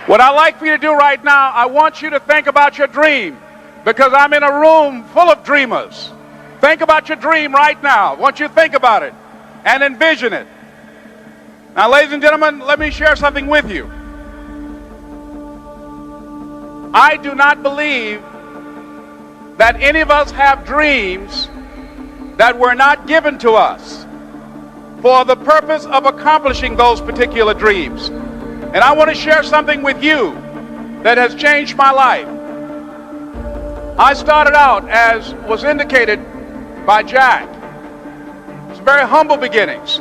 What I'd like for you to do right now, I want you to think about your dream, because I'm in a room full of dreamers. Think about your dream right now. I want you to think about it and envision it. Now, ladies and gentlemen, let me share something with you. I do not believe that any of us have dreams that were not given to us for the purpose of accomplishing those particular dreams. And I want to share something with you that has changed my life. I started out, as was indicated by Jack, it's very humble beginnings.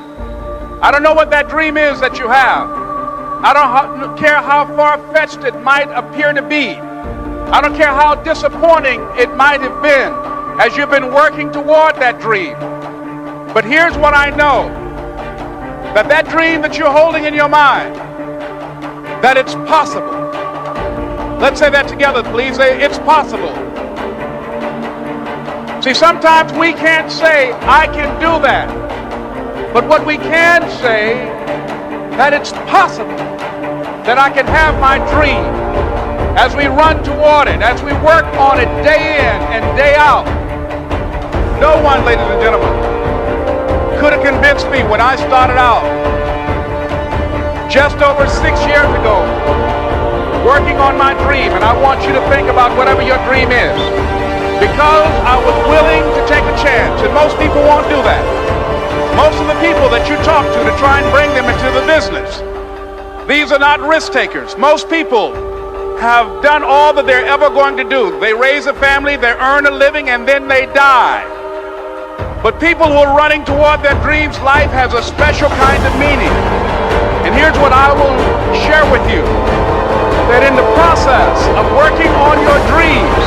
I don't know what that dream is that you have. I don't care how far-fetched it might appear to be. I don't care how disappointing it might have been as you've been working toward that dream. But here's what I know, that that dream that you're holding in your mind, that it's possible. Let's say that together, please. It's possible. See, sometimes we can't say, I can do that. But what we can say, that it's possible that I can have my dream as we run toward it, as we work on it day in and day out. No one, ladies and gentlemen, could have convinced me when I started out just over 6 years ago, working on my dream. And I want you to think about whatever your dream is, because I was willing to take a chance, and most people won't do that. Most of the people that you talk to try and bring them into the business, these are not risk takers. Most people have done all that they're ever going to do. They raise a family, they earn a living, and then they die. But people who are running toward their dreams, life has a special kind of meaning. And here's what I will share with you, that in the process of working on your dreams,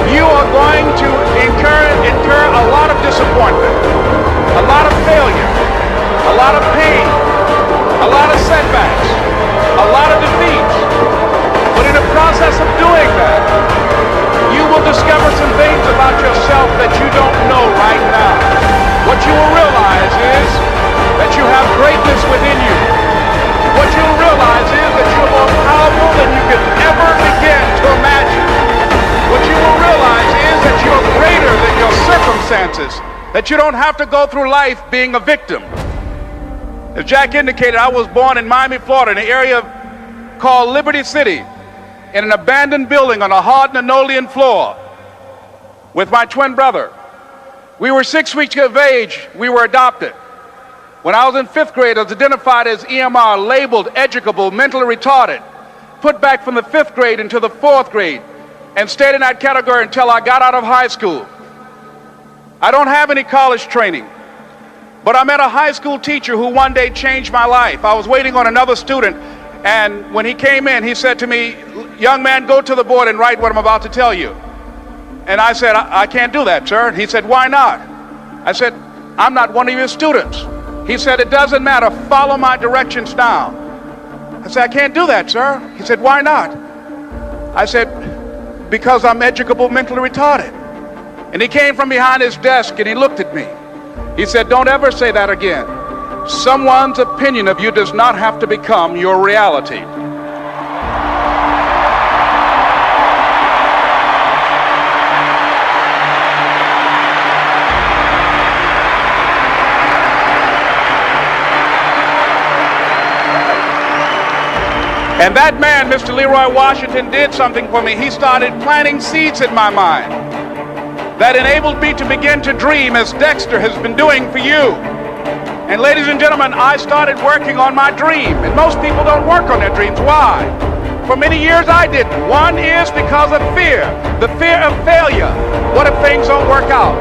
you are going to incur a lot of disappointment, a lot of failure, a lot of pain, a lot of setbacks, a lot of defeats. But in the process of doing that, you will discover some things about yourself that you don't know right now. What you will realize is that you have greatness within you. What you will realize is that you're more powerful than you can ever begin to imagine. What you will realize is that you're greater than your circumstances, that you don't have to go through life being a victim. As Jack indicated, I was born in Miami, Florida, in an area called Liberty City, in an abandoned building on a hard linoleum floor with my twin brother. We were 6 weeks of age. We were adopted. When I was in 5th grade, I was identified as EMR, labeled educable, mentally retarded, put back from the 5th grade into the 4th grade, and stayed in that category until I got out of high school. I don't have any college training, but I met a high school teacher who one day changed my life. I was waiting on another student, and when he came in, he said to me, young man, go to the board and write what I'm about to tell you. And I said, I can't do that, sir. He said, why not? I said, I'm not one of your students. He said, it doesn't matter, follow my directions now. I said, I can't do that, sir. He said, why not? I said, because I'm educable, mentally retarded. And he came from behind his desk and he looked at me. He said, don't ever say that again. Someone's opinion of you does not have to become your reality. And that man, Mr. Leroy Washington, did something for me. He started planting seeds in my mind that enabled me to begin to dream, as Dexter has been doing for you. And ladies and gentlemen, I started working on my dream. And most people don't work on their dreams. Why? For many years I didn't. One is because of fear. The fear of failure. What if things don't work out?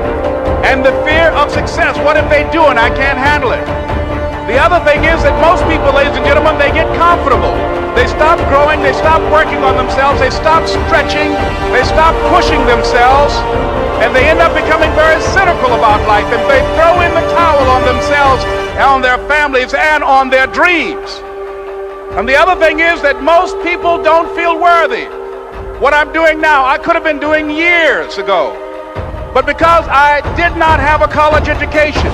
And the fear of success. What if they do and I can't handle it? The other thing is that most people, ladies and gentlemen, they get comfortable. They stop growing, they stop working on themselves, they stop stretching, they stop pushing themselves, and they end up becoming very cynical about life, and they throw in the towel on themselves, on their families, and on their dreams. And the other thing is that most people don't feel worthy. What I'm doing now, I could have been doing years ago. But because I did not have a college education,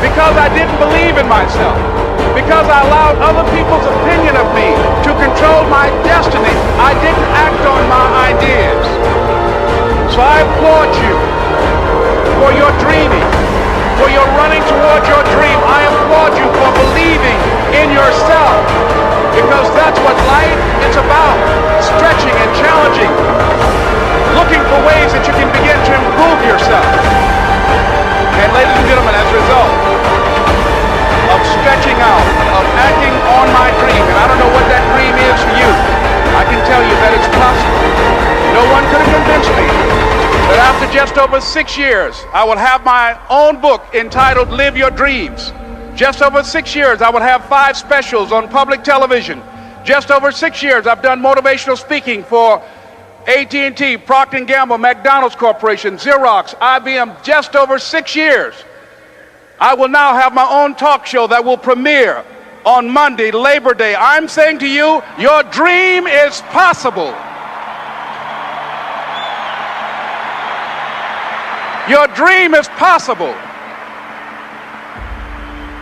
because I didn't believe in myself, because I allowed other people's opinion of me to control my destiny, I didn't act on my ideas. So I applaud you for your dreaming, for your running toward your dream. I applaud you for believing in yourself, because that's what life is about, stretching and challenging, looking for ways that you can begin to improve yourself. And ladies and gentlemen, as a result of stretching out, of acting on my dream, and I don't know what that dream is for you, I can tell you that it's possible. No one could have convinced me that after just over 6 years, I will have my own book entitled Live Your Dreams. Just over 6 years, I will have 5 specials on public television. Just over 6 years, I've done motivational speaking for AT&T, Procter & Gamble, McDonald's Corporation, Xerox, IBM. Just over 6 years. I will now have my own talk show that will premiere on Monday, Labor Day. I'm saying to you, your dream is possible. Your dream is possible.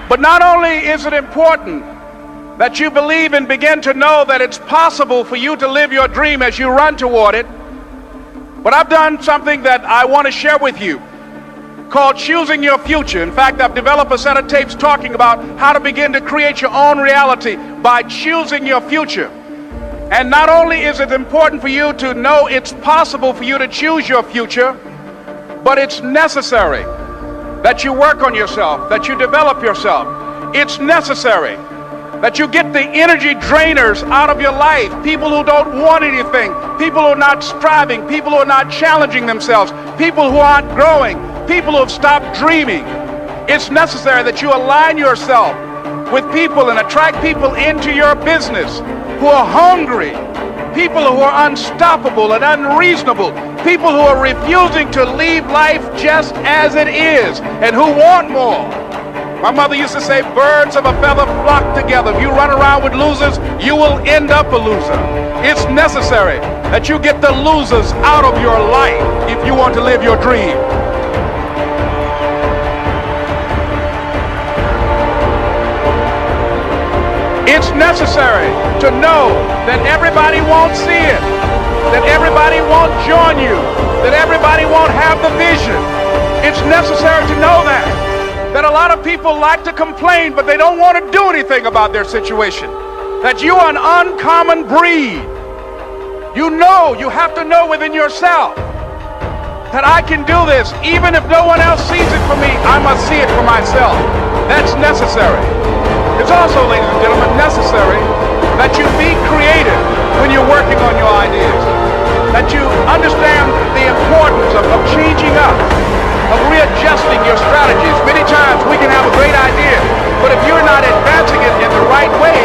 But not only is it important that you believe and begin to know that it's possible for you to live your dream as you run toward it, but I've done something that I want to share with you called Choosing Your Future. In fact, I've developed a set of tapes talking about how to begin to create your own reality by choosing your future. And not only is it important for you to know it's possible for you to choose your future, but it's necessary that you work on yourself, that you develop yourself. It's necessary that you get the energy drainers out of your life, people who don't want anything, people who are not striving, people who are not challenging themselves, people who aren't growing, people who have stopped dreaming. It's necessary that you align yourself with people and attract people into your business who are hungry, people who are unstoppable and unreasonable, people who are refusing to leave life just as it is and who want more. My mother used to say, birds of a feather flock together. If you run around with losers, you will end up a loser. It's necessary that you get the losers out of your life if you want to live your dream. It's necessary to know that everybody won't see it, that everybody won't join you, that everybody won't have the vision. It's necessary to know that a lot of people like to complain, but they don't want to do anything about their situation, that you are an uncommon breed. You know, you have to know within yourself that I can do this. Even if no one else sees it for me, I must see it for myself. That's necessary. It's also, ladies and gentlemen, necessary that you be creative when you're working on your ideas, that you understand the importance of changing up, of readjusting your strategies. Many times we can have a great idea, but if you're not advancing it in the right way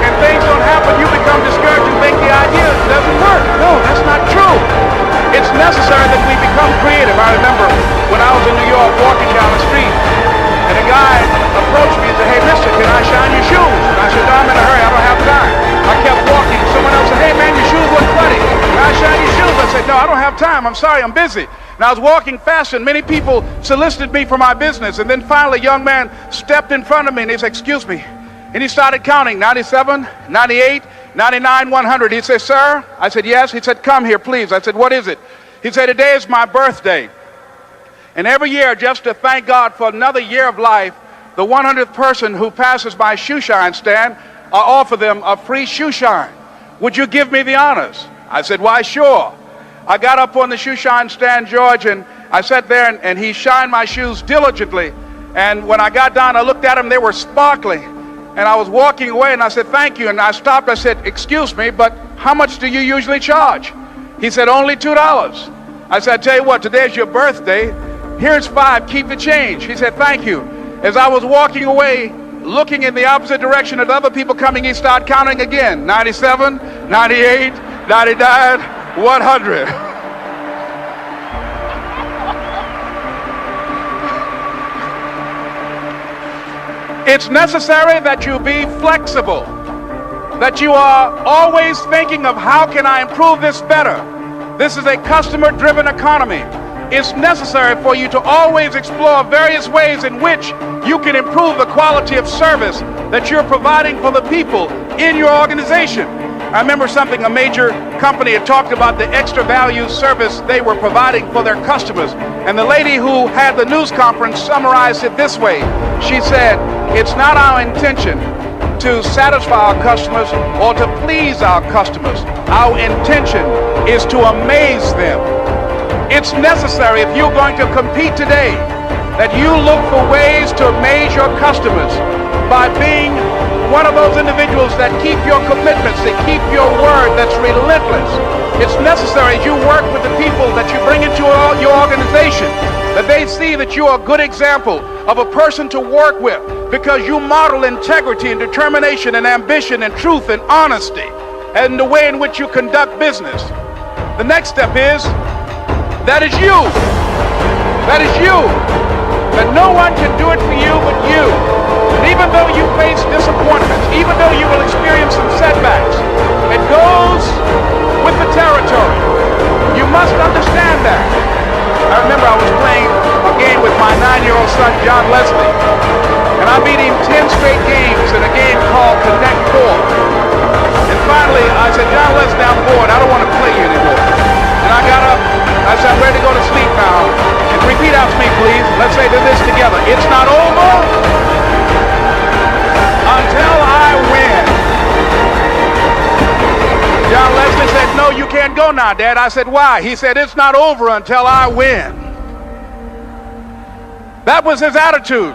and things don't happen, you become discouraged and think the idea doesn't work. No, that's not true. It's necessary that we become creative. I remember when I was in New York walking down the street, and a guy approached me and said, "Hey, mister, can I shine your shoes?" And I said, "No, I'm in a hurry. I don't have time." I kept walking. Someone else said, "Hey, man, your shoes look funny. Can I shine your shoes?" I said, "No, I don't have time. I'm sorry, I'm busy." And I was walking fast, and many people solicited me for my business. And then finally, a young man stepped in front of me, and he said, "Excuse me." And he started counting, 97, 98, 99, 100. He said, "Sir?" I said, "Yes." He said, "Come here, please." I said, "What is it?" He said, "Today is my birthday. And every year, just to thank God for another year of life, the 100th person who passes my shoe shine stand, I offer them a free shoe shine. Would you give me the honors?" I said, "Why, sure." I got up on the shoe shine stand, George, and I sat there, and he shined my shoes diligently. And when I got down, I looked at them, they were sparkling. And I was walking away, and I said, "Thank you." And I stopped, I said, "Excuse me, but how much do you usually charge?" He said, "Only $2. I said, "I tell you what, today's your birthday. Here's $5, keep the change." He said, "Thank you." As I was walking away, looking in the opposite direction at other people coming, he started counting again. 97, 98, 99, 100. It's necessary that you be flexible, that you are always thinking of how can I improve this better. This is a customer-driven economy. It's necessary for you to always explore various ways in which you can improve the quality of service that you're providing for the people in your organization. I remember something a major company had talked about, the extra value service they were providing for their customers. And the lady who had the news conference summarized it this way. She said, "It's not our intention to satisfy our customers or to please our customers. Our intention is to amaze them." It's necessary, if you're going to compete today, that you look for ways to amaze your customers by being one of those individuals that keep your commitments, that keep your word, that's relentless. It's necessary as you work with the people that you bring into your organization, that they see that you are a good example of a person to work with, because you model integrity and determination and ambition and truth and honesty and the way in which you conduct business. The next step is, that is you. That is you. That no one can do it for you but you. And even though you face disappointments, even though you will experience some setbacks, it goes with the territory. You must understand that. I remember I was playing a game with my 9-year-old son, John Leslie, and I beat him 10 straight games in a game called Connect Four. And finally, I said, "John Leslie, I'm bored. I don't want to play you anymore." And I got up. I said, "I'm ready to go to sleep now." And repeat out to me, please. Let's say this together. It's not over until I win. John Leslie said, "No, you can't go now, Dad." I said, "Why?" He said, "It's not over until I win." That was his attitude.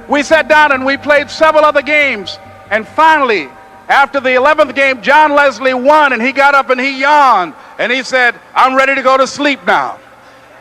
We sat down and we played several other games. And finally, after the 11th game, John Leslie won, and he got up and he yawned. And he said, "I'm ready to go to sleep now."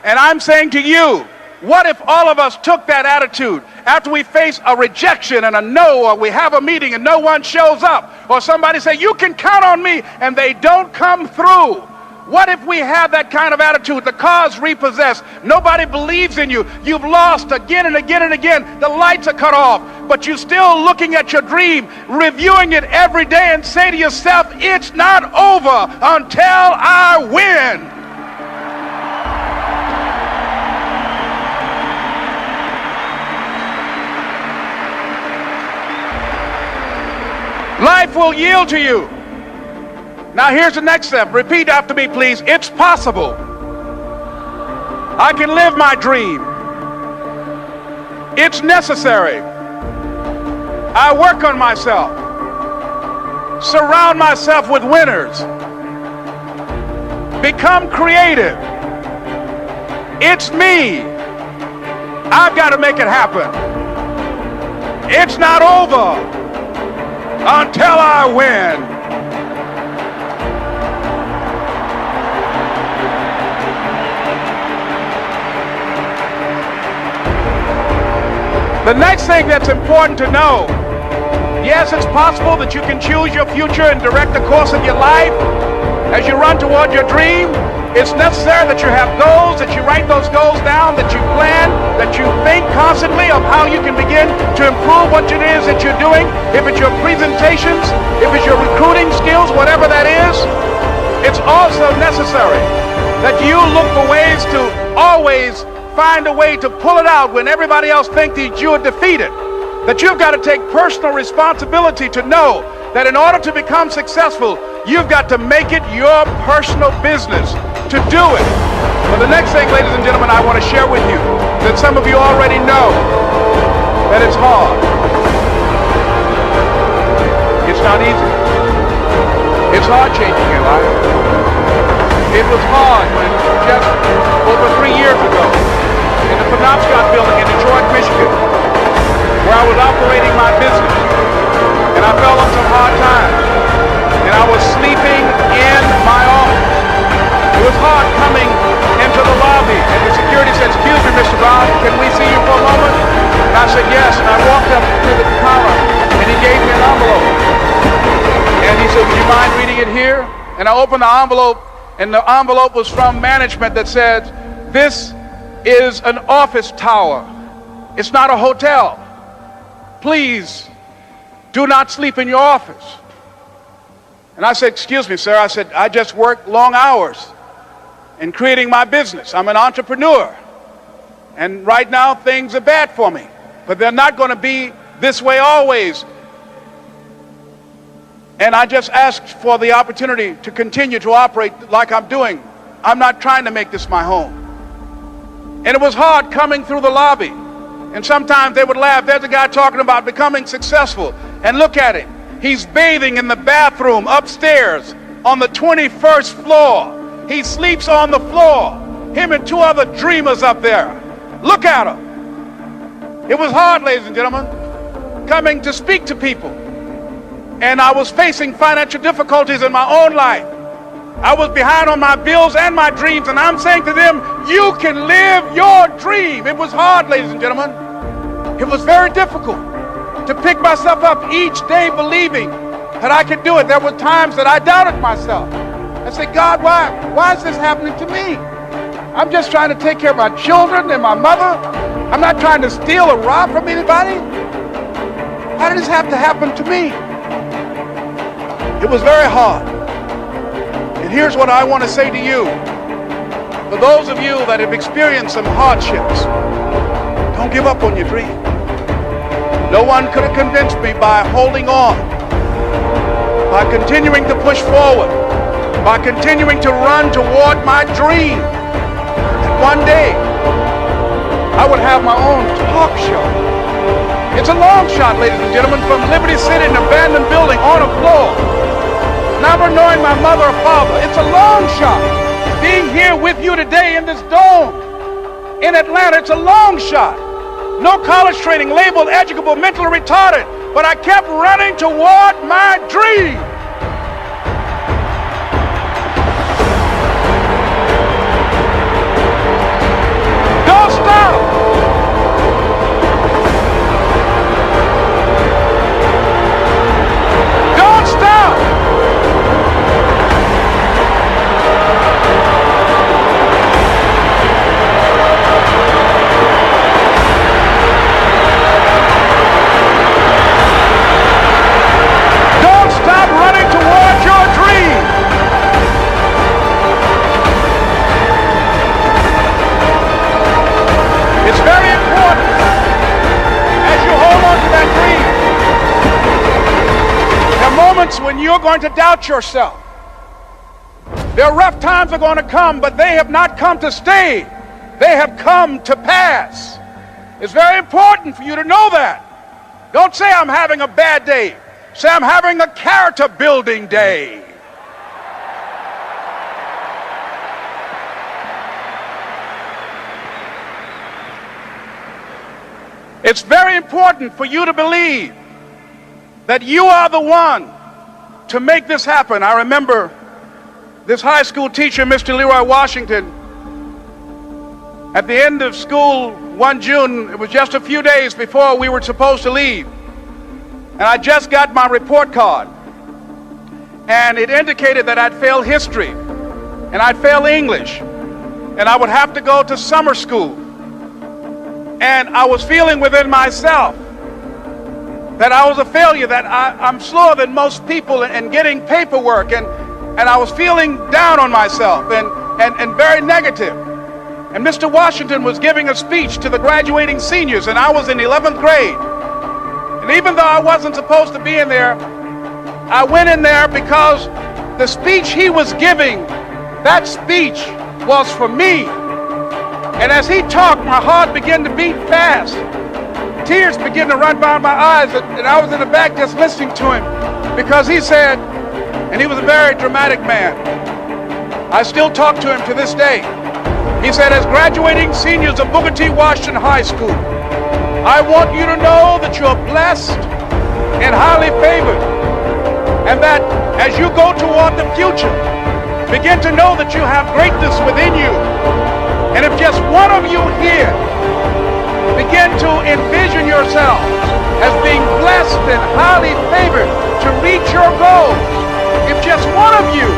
And I'm saying to you, what if all of us took that attitude after we face a rejection and a no, or we have a meeting and no one shows up, or somebody say, "You can count on me," and they don't come through? What if we have that kind of attitude? The car's repossessed. Nobody believes in you. You've lost again and again and again. The lights are cut off, but you're still looking at your dream, reviewing it every day, and say to yourself, "It's not over until I win." Life will yield to you. Now here's the next step. Repeat after me, please. It's possible. I can live my dream. It's necessary. I work on myself. Surround myself with winners. Become creative. It's me. I've got to make it happen. It's not over until I win. The next thing that's important to know, yes, it's possible that you can choose your future and direct the course of your life as you run toward your dream. It's necessary that you have goals, that you write those goals down, that you plan, that you think constantly of how you can begin to improve what it is that you're doing. If it's your presentations, if it's your recruiting skills, whatever that is, it's also necessary that you look for ways to always find a way to pull it out when everybody else thinks that you are defeated. That you've got to take personal responsibility to know that in order to become successful, you've got to make it your personal business to do it. Well, the next thing, ladies and gentlemen, I want to share with you that some of you already know that it's hard. It's not easy. It's hard changing your life. It was hard when just over 3 years ago in the Penobscot building in Detroit, Michigan, where I was operating my business, and I fell on some hard times, and I was sleeping in my office. It was hard coming into the lobby, and the security said, "Excuse me, Mr. Brown, can we see you for a moment?" And I said, "Yes," and I walked up to the counter, and he gave me an envelope. And he said, "Would you mind reading it here?" And I opened the envelope, and the envelope was from management that said, "This is an office tower. It's not a hotel. Please do not sleep in your office." And I said, "Excuse me, sir." I said, "I just work long hours in creating my business. I'm an entrepreneur. And right now things are bad for me, but they're not going to be this way always." And I just asked for the opportunity to continue to operate like I'm doing. I'm not trying to make this my home. And it was hard coming through the lobby. And sometimes they would laugh. There's a guy talking about becoming successful. And look at him. He's bathing in the bathroom upstairs on the 21st floor. He sleeps on the floor. Him and two other dreamers up there. Look at him. It was hard, ladies and gentlemen, coming to speak to people. And I was facing financial difficulties in my own life. I was behind on my bills and my dreams, and I'm saying to them, you can live your dream. It was hard, ladies and gentlemen. It was very difficult to pick myself up each day believing that I could do it. There were times that I doubted myself. I said, God, why is this happening to me? I'm just trying to take care of my children and my mother. I'm not trying to steal or rob from anybody. Why did this have to happen to me? It was very hard. And here's what I want to say to you. For those of you that have experienced some hardships, don't give up on your dream. No one could have convinced me by holding on, by continuing to push forward, by continuing to run toward my dream. And one day, I would have my own talk show. It's a long shot, ladies and gentlemen, from Liberty City, an abandoned building on a floor. Never knowing my mother or father. It's a long shot. Being here with you today in this dome in Atlanta, it's a long shot. No college training, labeled educable, mentally retarded, but I kept running toward my dream. Don't stop. Don't stop. When you're going to doubt yourself. There are rough times are going to come, but they have not come to stay. They have come to pass. It's very important for you to know that. Don't say I'm having a bad day. Say I'm having a character building day. It's very important for you to believe that you are the one to make this happen. I remember this high school teacher, Mr. Leroy Washington, at the end of school one June, it was just a few days before we were supposed to leave, and I just got my report card, and it indicated that I'd failed history, and I'd failed English, and I would have to go to summer school. And I was feeling within myself that I was a failure, that I'm slower than most people in getting paperwork, and I was feeling down on myself and very negative. And Mr. Washington was giving a speech to the graduating seniors, and I was in 11th grade. And even though I wasn't supposed to be in there, I went in there because the speech he was giving, that speech was for me. And as he talked, my heart began to beat fast. Tears began to run down my eyes, and I was in the back just listening to him, because he said, and he was a very dramatic man. I still talk to him to this day. He said, as graduating seniors of Booker T. Washington High School, I want you to know that you are blessed and highly favored, and that as you go toward the future, begin to know that you have greatness within you. And if just one of you here begin to envision yourself as being blessed and highly favored to reach your goals, if just one of you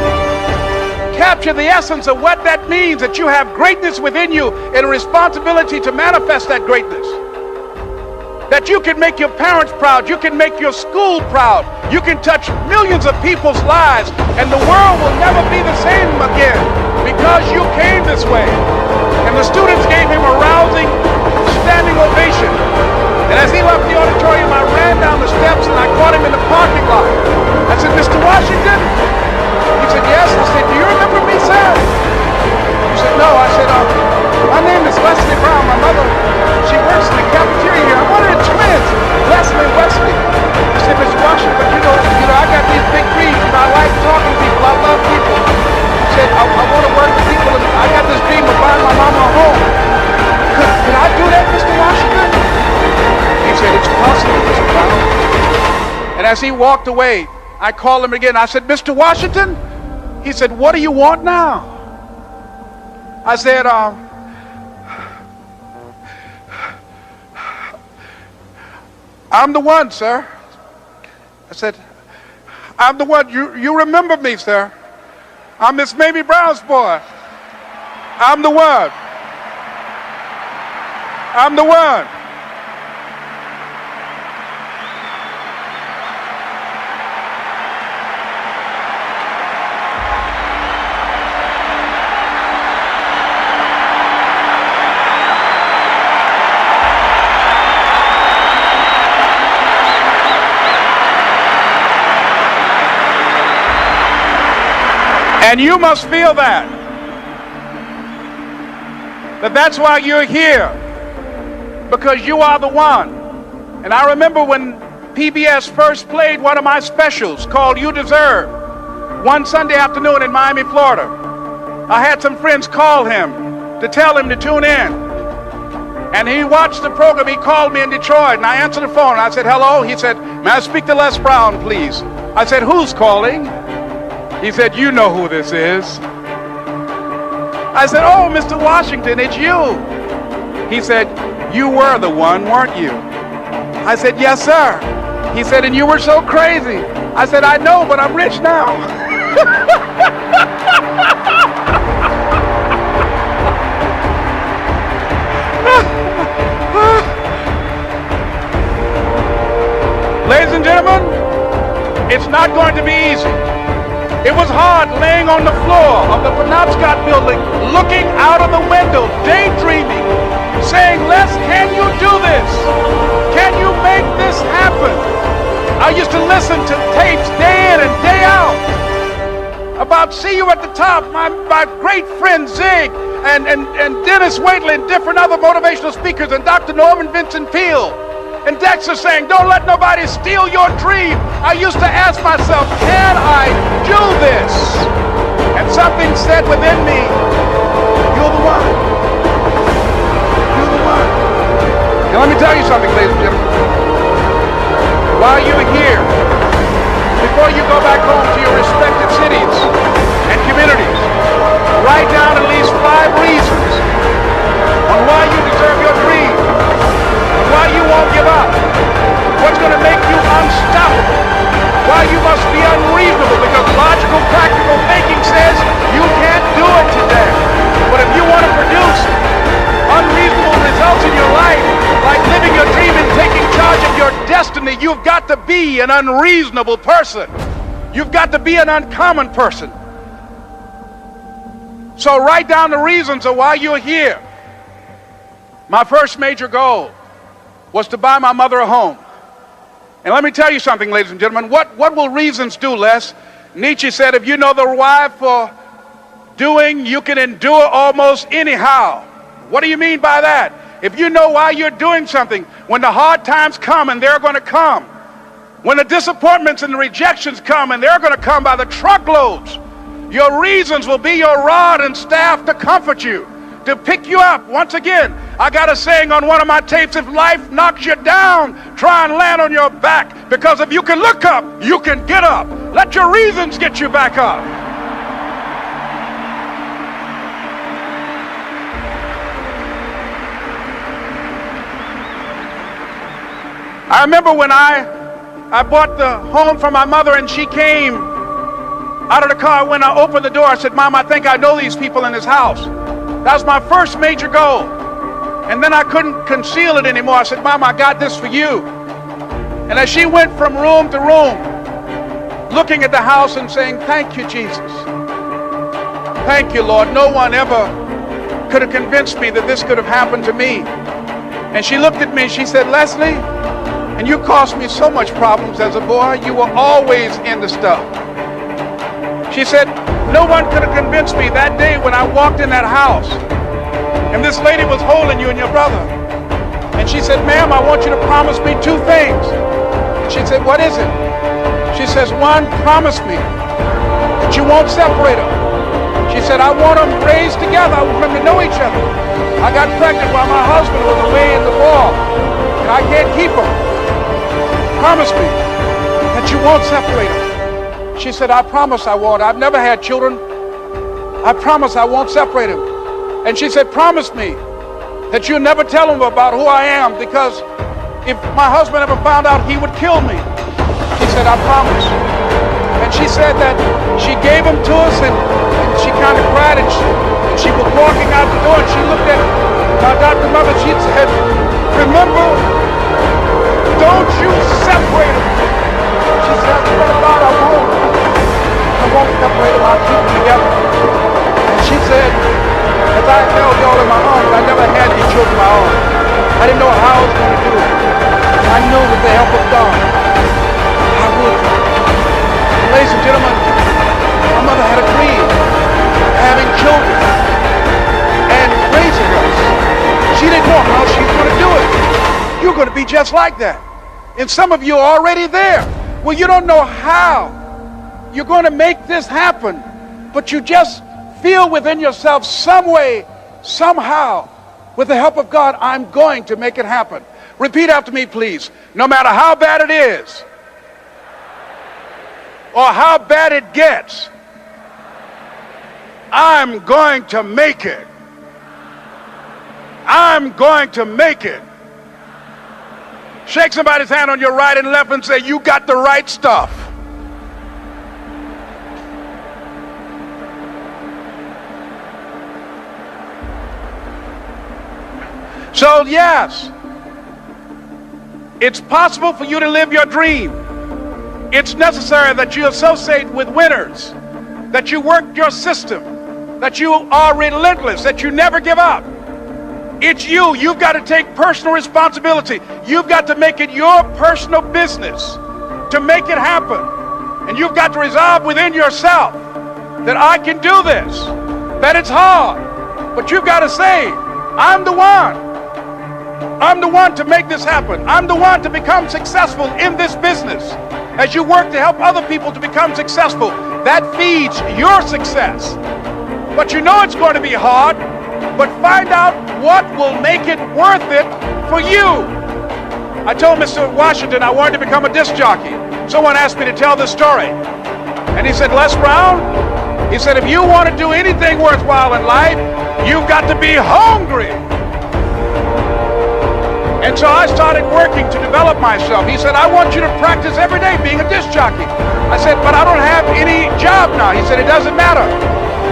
capture the essence of what that means, that you have greatness within you and a responsibility to manifest that greatness, that you can make your parents proud, you can make your school proud, you can touch millions of people's lives, and the world will never be the same again because you came this way. And the students gave him a rousing standing ovation. And as he left the auditorium, I ran down the steps and I caught him in the parking lot. I said, Mr. Washington? He said, yes. I said, do you remember me, sir? He said, no. I said, my name is Leslie Brown. My mother, she works in the cafeteria here. I'm one of the twins, Leslie and Wesley. He said, Mr. Washington, you know, I got these big dreams, and I like talking to people. I love people. He said, I want to work with people, and I got this dream of buying my mama a home. Could I do that, Mr. Washington? He said, it's possible, Mr. Brown. And as he walked away, I called him again. I said, Mr. Washington? He said, what do you want now? I said, I'm the one, sir. I said, I'm the one. You remember me, sir. I'm Miss Mamie Brown's boy. I'm the one. I'm the one. And you must feel that's why you're here, because you are the one. And I remember when PBS first played one of my specials called You Deserve, one Sunday afternoon in Miami, Florida. I had some friends call him to tell him to tune in. And he watched the program. He called me in Detroit, and I answered the phone. I said, hello. He said, may I speak to Les Brown, please? I said, who's calling? He said, you know who this is. I said, oh, Mr. Washington, it's you. He said, you were the one, weren't you? I said, yes, sir. He said, and you were so crazy. I said, I know, but I'm rich now. Ladies and gentlemen, it's not going to be easy. It was hard laying on the floor of the Penobscot building, looking out of the window, daydreaming, saying, Les, can you do this? Can you make this happen? I used to listen to tapes day in and day out about See You at the Top, my great friend Zig and Dennis Waitley and different other motivational speakers, and Dr. Norman Vincent Peale. And Dexter saying, don't let nobody steal your dream. I used to ask myself, can I do this? And something said within me, you're the one. You're the one. Now let me tell you something, ladies and gentlemen. While you're here, before you go back home to your respective cities and communities, write down at least 5 reasons on why you deserve your dream. Why you won't give up, what's going to make you unstoppable, why you must be unreasonable, because logical, practical thinking says you can't do it today. But if you want to produce unreasonable results in your life, like living your dream and taking charge of your destiny, you've got to be an unreasonable person. You've got to be an uncommon person. So write down the reasons of why you're here. My first major goal was to buy my mother a home. And let me tell you something, ladies and gentlemen. What will reasons do, Les? Nietzsche said, if you know the why for doing, you can endure almost anyhow. What do you mean by that? If you know why you're doing something, when the hard times come, and they're going to come, when the disappointments and the rejections come, and they're going to come by the truckloads, your reasons will be your rod and staff to comfort you, to pick you up. Once again, I got a saying on one of my tapes, if life knocks you down, try and land on your back, because if you can look up, you can get up. Let your reasons get you back up. I remember when I bought the home for my mother, and she came out of the car. When I opened the door, I said, Mom, I think I know these people in this house. That was my first major goal. And then I couldn't conceal it anymore. I said, Mom, I got this for you. And as she went from room to room, looking at the house and saying, thank you, Jesus. Thank you, Lord. No one ever could have convinced me that this could have happened to me. And she looked at me and she said, Leslie, And you caused me so much problems as a boy. You were always into stuff. She said, no one could have convinced me that day when I walked in that house and this lady was holding you and your brother. And she said, ma'am, I want you to promise me two things. And she said, what is it? She says, one, promise me that you won't separate them. She said, I want them raised together. I want them to know each other. I got pregnant while my husband was away in the war, and I can't keep them. Promise me that you won't separate them. She said, I promise I won't. I've never had children. I promise I won't separate them. And she said, promise me that you'll never tell them about who I am, because if my husband ever found out, he would kill me. She said, I promise. And she said that she gave them to us, and she kind of cried, and she was walking out the door, and she looked at my Dr. Mother. She said, remember, don't you separate them. She said, I swear to God, I won't separate them. I'll keep them together. And she said, as I held y'all in my arms, I never had these children in my arms. I didn't know how I was going to do it. I knew with the help of God, I would. Ladies and gentlemen, my mother had a dream of having children and raising us. She didn't know how she was going to do it. You're going to be just like that. And some of you are already there. Well, you don't know how you're going to make this happen, but you just feel within yourself some way, somehow, with the help of God, I'm going to make it happen. Repeat after me, please. No matter how bad it is, or how bad it gets, I'm going to make it. I'm going to make it. Shake somebody's hand on your right and left and say, you got the right stuff. So yes, it's possible for you to live your dream. It's necessary that you associate with winners, that you work your system, that you are relentless, that you never give up. It's you. You've got to take personal responsibility. You've got to make it your personal business to make it happen. And you've got to resolve within yourself that I can do this, that it's hard, but you've got to say, I'm the one. I'm the one to make this happen. I'm the one to become successful in this business. As you work to help other people to become successful, that feeds your success. But you know it's going to be hard, but find out what will make it worth it for you. I told Mr. Washington I wanted to become a disc jockey. Someone asked me to tell this story. And he said, Les Brown, he said, if you want to do anything worthwhile in life, you've got to be hungry. And so I started working to develop myself. He said, I want you to practice every day being a disc jockey. I said, but I don't have any job now. He said, it doesn't matter.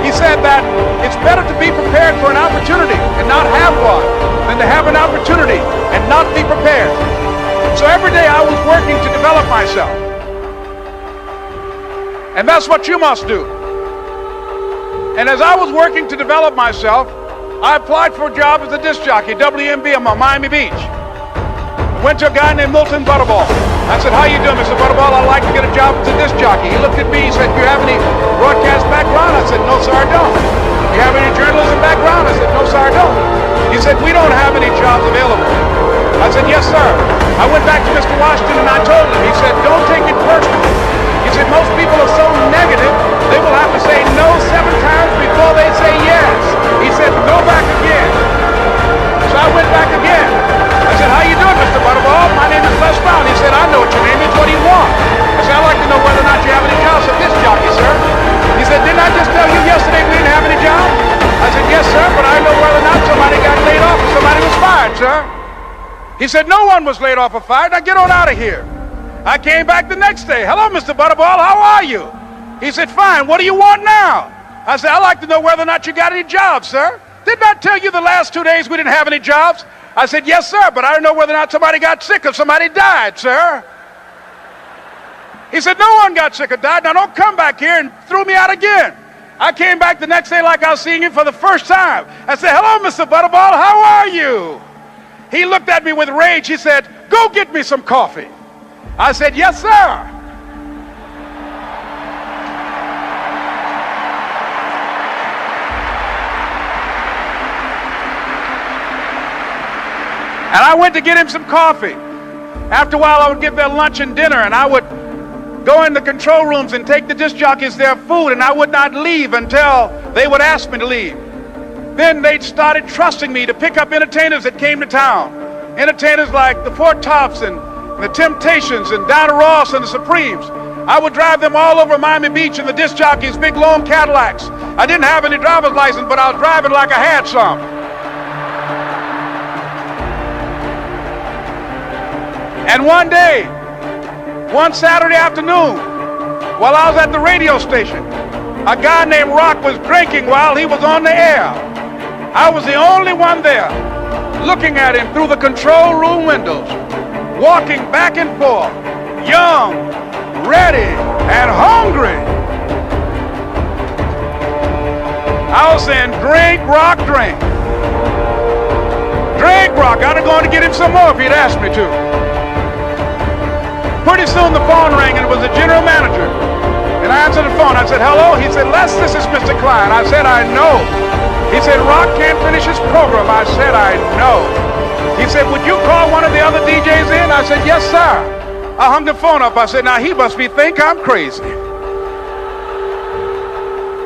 He said that it's better to be prepared for an opportunity and not have one than to have an opportunity and not be prepared. So every day I was working to develop myself. And that's what you must do. And as I was working to develop myself, I applied for a job as a disc jockey, WMB, on Miami Beach. Went to a guy named Milton Butterball. I said, how you doing, Mr. Butterball? I'd like to get a job as a disc jockey. He looked at me, he said, do you have any broadcast background? I said, no, sir, I don't. Do you have any journalism background? I said, no, sir, I don't. He said, we don't have any jobs available. I said, yes, sir. I went back to Mr. Washington and I told him, he said, don't take it personally. He said, most people are so negative, they will have to say no 7 times before they say yes. He said, go back again. So I went back again. I said, how you doing, Mr. Butterball? My name is Les Brown. He said, I know what your name is. What do you want? I said, I'd like to know whether or not you have any jobs as a disc jockey, sir. He said, didn't I just tell you yesterday we didn't have any jobs? I said, yes, sir, but I know whether or not somebody got laid off or somebody was fired, sir. He said, no one was laid off or fired. Now get on out of here. I came back the next day. Hello, Mr. Butterball. How are you? He said, fine. What do you want now? I said, I'd like to know whether or not you got any jobs, sir. Didn't I tell you the last 2 days we didn't have any jobs? I said, yes, sir, but I don't know whether or not somebody got sick or somebody died, sir. He said, no one got sick or died. Now don't come back here and throw me out again. I came back the next day like I was seeing him for the first time. I said, hello, Mr. Butterball, how are you? He looked at me with rage. He said, go get me some coffee. I said, yes, sir. And I went to get him some coffee. After a while, I would get their lunch and dinner, and I would go in the control rooms and take the disc jockeys their food, and I would not leave until they would ask me to leave. Then they started trusting me to pick up entertainers that came to town. Entertainers like the Four Tops and the Temptations and Diana Ross and the Supremes. I would drive them all over Miami Beach in the disc jockeys, big long Cadillacs. I didn't have any driver's license, but I was driving like I had some. And one day, one Saturday afternoon, while I was at the radio station, a guy named Rock was drinking while he was on the air. I was the only one there, looking at him through the control room windows, walking back and forth, young, ready, and hungry. I was saying, drink, Rock, drink. Drink, Rock. I'd have gone to get him some more if he'd asked me to. Pretty soon the phone rang, and it was the general manager. And I answered the phone. I said, hello? He said, Les, this is Mr. Klein. I said, I know. He said, Rock can't finish his program. I said, I know. He said, would you call one of the other DJs in? I said, yes, sir. I hung the phone up. I said, now he must think I'm crazy.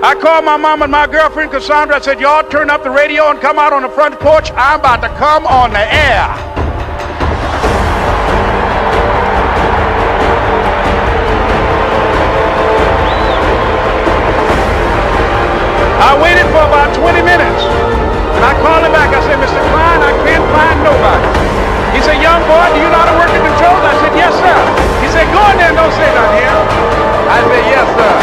I called my mom and my girlfriend, Cassandra. I said, y'all turn up the radio and come out on the front porch. I'm about to come on the air. I waited for about 20 minutes, and I called him back. I said, Mr. Klein, I can't find nobody. He said, young boy, do you know how to work the controls? I said, yes, sir. He said, go in there and don't say nothing here. I said, yes, sir.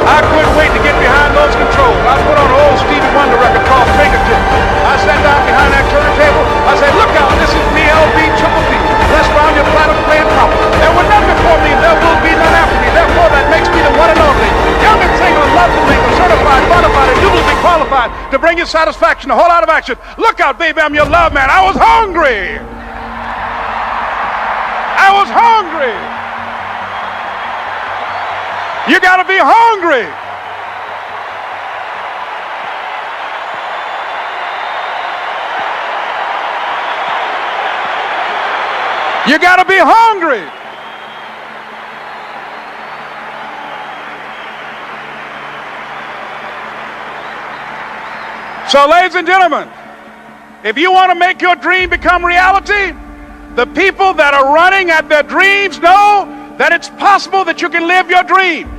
I couldn't wait to get behind those controls. I put on an old Stevie Wonder record called Fingertips. I sat down behind that turntable. I said, look out, this is BLB Triple B. Let's round your platinum playing proper. There were none before me, there will be none after me. Therefore, that makes me the one and only. Young and single, love to mingle, certified, qualified, and duly qualified to bring you satisfaction, a whole lot of action. Look out, baby, I'm your love man. I was hungry. I was hungry. You got to be hungry. You got to be hungry. So, ladies and gentlemen, if you want to make your dream become reality, the people that are running at their dreams know that it's possible that you can live your dream,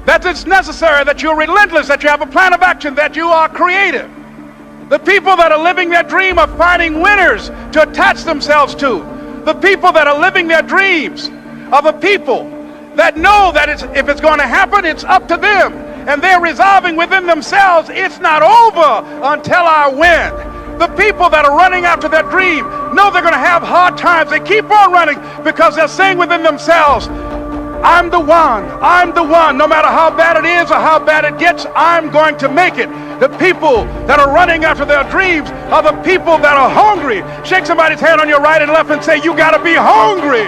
that it's necessary, that you're relentless, that you have a plan of action, that you are creative. The people that are living their dream are finding winners to attach themselves to. The people that are living their dreams are the people that know that if it's going to happen, it's up to them. And they're resolving within themselves, it's not over until I win. The people that are running after their dream know they're going to have hard times. They keep on running because they're saying within themselves, I'm the one. No matter how bad it is or how bad it gets, I'm going to make it. The people that are running after their dreams are the people that are hungry. Shake somebody's hand on your right and left and say, you got to be hungry.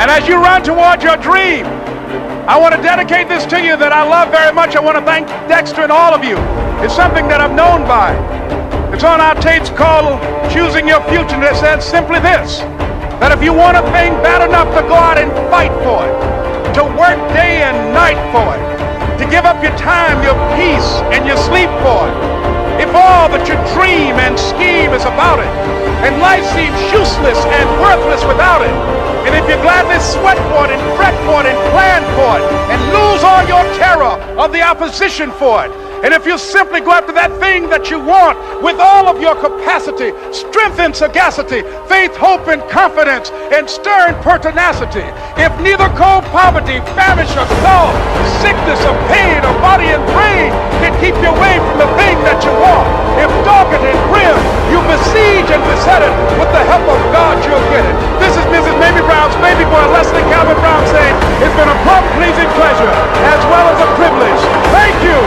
And as you run toward your dream, I want to dedicate this to you that I love very much. I want to thank Dexter and all of you. It's something that I'm known by. It's on our tapes called Choosing Your Future, and it says simply this, that if you want a thing bad enough to go out and fight for it, to work day and night for it, to give up your time, your peace, and your sleep for it, if all that you dream and scheme is about it, and life seems useless and worthless without it, and if you gladly sweat for it and fret for it and plan for it, and lose all your terror of the opposition for it, And if you simply go after that thing that you want with all of your capacity, strength and sagacity, faith, hope, and confidence, and stern pertinacity, if neither cold poverty, famish, or gall, sickness, or pain, or body and brain can keep you away from the thing that you want, if dogged and grim, you besiege and beset it, with the help of God you'll get it. This is Mrs. Mamie Brown's baby boy, Leslie Calvin Brown, saying, it's been a plum-pleasing pleasure as well as a privilege. Thank you.